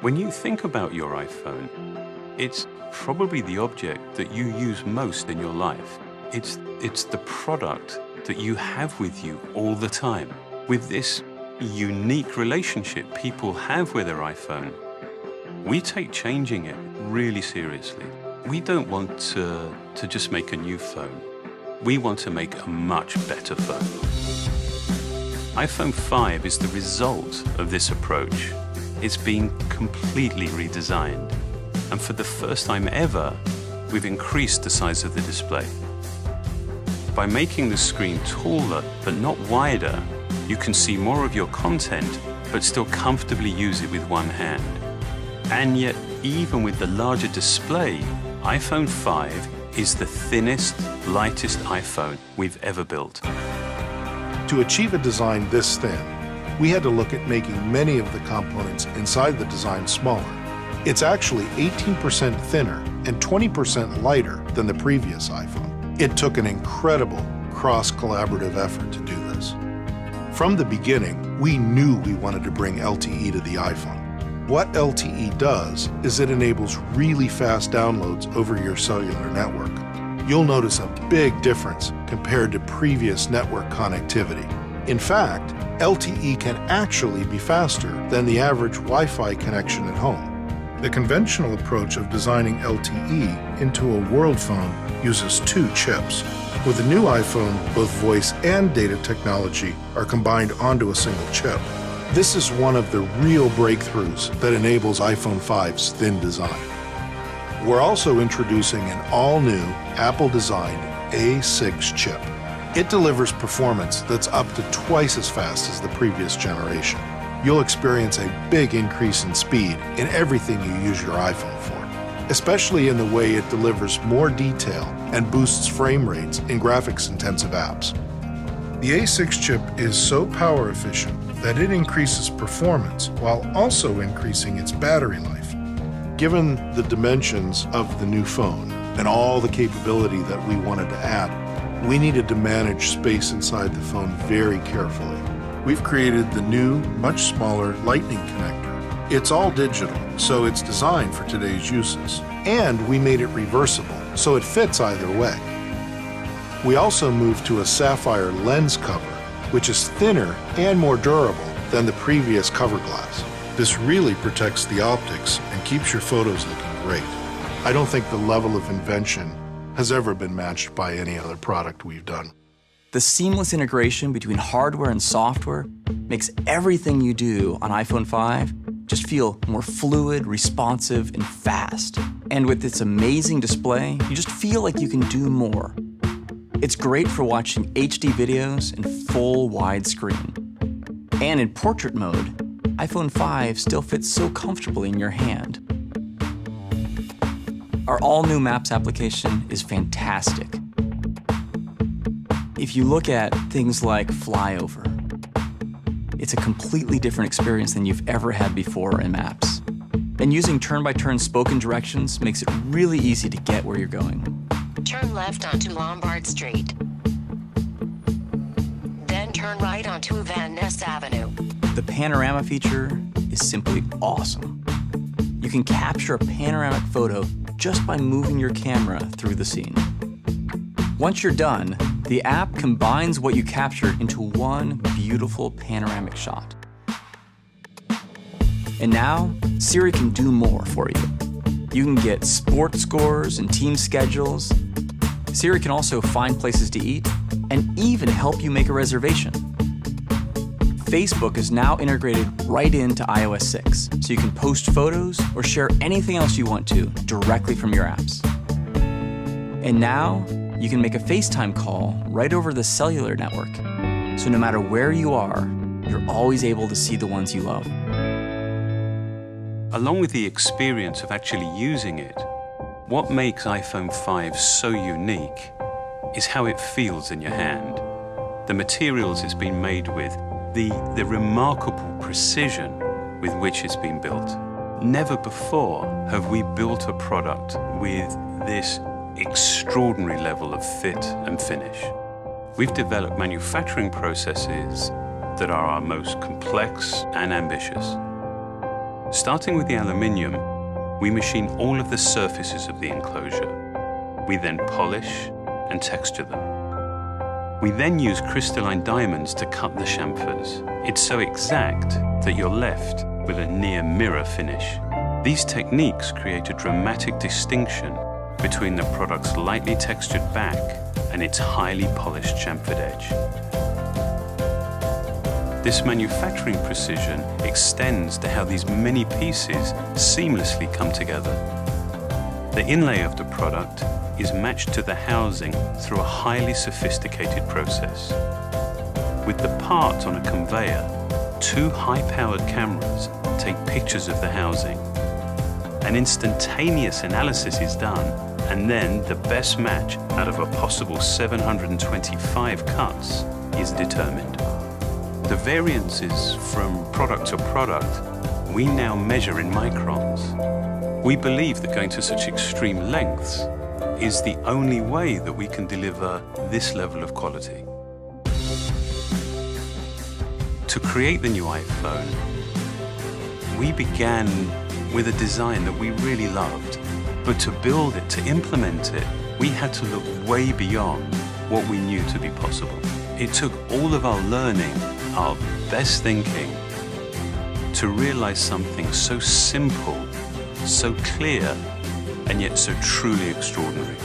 When you think about your iPhone, it's probably the object that you use most in your life. It's the product that you have with you all the time. With this unique relationship people have with their iPhone, we take changing it really seriously. We don't want to just make a new phone. We want to make a much better phone. iPhone 5 is the result of this approach. It's been completely redesigned. And for the first time ever, we've increased the size of the display. By making the screen taller but not wider, you can see more of your content but still comfortably use it with one hand. And yet, even with the larger display, iPhone 5 is the thinnest, lightest iPhone we've ever built. To achieve a design this thin, we had to look at making many of the components inside the design smaller. It's actually 18% thinner and 20% lighter than the previous iPhone. It took an incredible cross-collaborative effort to do this. From the beginning, we knew we wanted to bring LTE to the iPhone. What LTE does is it enables really fast downloads over your cellular network. You'll notice a big difference compared to previous network connectivity. In fact, LTE can actually be faster than the average Wi-Fi connection at home. The conventional approach of designing LTE into a world phone uses two chips. With the new iPhone, both voice and data technology are combined onto a single chip. This is one of the real breakthroughs that enables iPhone 5's thin design. We're also introducing an all-new Apple-designed A6 chip. It delivers performance that's up to twice as fast as the previous generation. You'll experience a big increase in speed in everything you use your iPhone for, especially in the way it delivers more detail and boosts frame rates in graphics-intensive apps. The A6 chip is so power efficient that it increases performance while also increasing its battery life. Given the dimensions of the new phone and all the capability that we wanted to add, we needed to manage space inside the phone very carefully. We've created the new, much smaller Lightning connector. It's all digital, so it's designed for today's uses. And we made it reversible, so it fits either way. We also moved to a sapphire lens cover, which is thinner and more durable than the previous cover glass. This really protects the optics and keeps your photos looking great. I don't think the level of invention has ever been matched by any other product we've done. The seamless integration between hardware and software makes everything you do on iPhone 5 just feel more fluid, responsive, and fast. And with its amazing display, you just feel like you can do more. It's great for watching HD videos in full widescreen. And in portrait mode, iPhone 5 still fits so comfortably in your hand. Our all-new Maps application is fantastic. If you look at things like Flyover, it's a completely different experience than you've ever had before in Maps. And using turn-by-turn spoken directions makes it really easy to get where you're going. Turn left onto Lombard Street. Then turn right onto Van Ness Avenue. The panorama feature is simply awesome. You can capture a panoramic photo just by moving your camera through the scene. Once you're done, the app combines what you captured into one beautiful panoramic shot. And now, Siri can do more for you. You can get sports scores and team schedules. Siri can also find places to eat and even help you make a reservation. Facebook is now integrated right into iOS 6, so you can post photos or share anything else you want to directly from your apps. And now, you can make a FaceTime call right over the cellular network, so no matter where you are, you're always able to see the ones you love. Along with the experience of actually using it, what makes iPhone 5 so unique is how it feels in your hand. The materials it's been made with, the remarkable precision with which it's been built. Never before have we built a product with this extraordinary level of fit and finish. We've developed manufacturing processes that are our most complex and ambitious. Starting with the aluminium, we machine all of the surfaces of the enclosure. We then polish and texture them. We then use crystalline diamonds to cut the chamfers. It's so exact that you're left with a near mirror finish. These techniques create a dramatic distinction between the product's lightly textured back and its highly polished chamfered edge. This manufacturing precision extends to how these many pieces seamlessly come together. The inlay of the product is matched to the housing through a highly sophisticated process. With the part on a conveyor, 2 high-powered cameras take pictures of the housing. An instantaneous analysis is done, and then the best match out of a possible 725 cuts is determined. The variances from product to product we now measure in microns. We believe that going to such extreme lengths is the only way that we can deliver this level of quality. To create the new iPhone, we began with a design that we really loved, but to build it, to implement it, we had to look way beyond what we knew to be possible. It took all of our learning, our best thinking, to realize something so simple, so clear, and yet so truly extraordinary.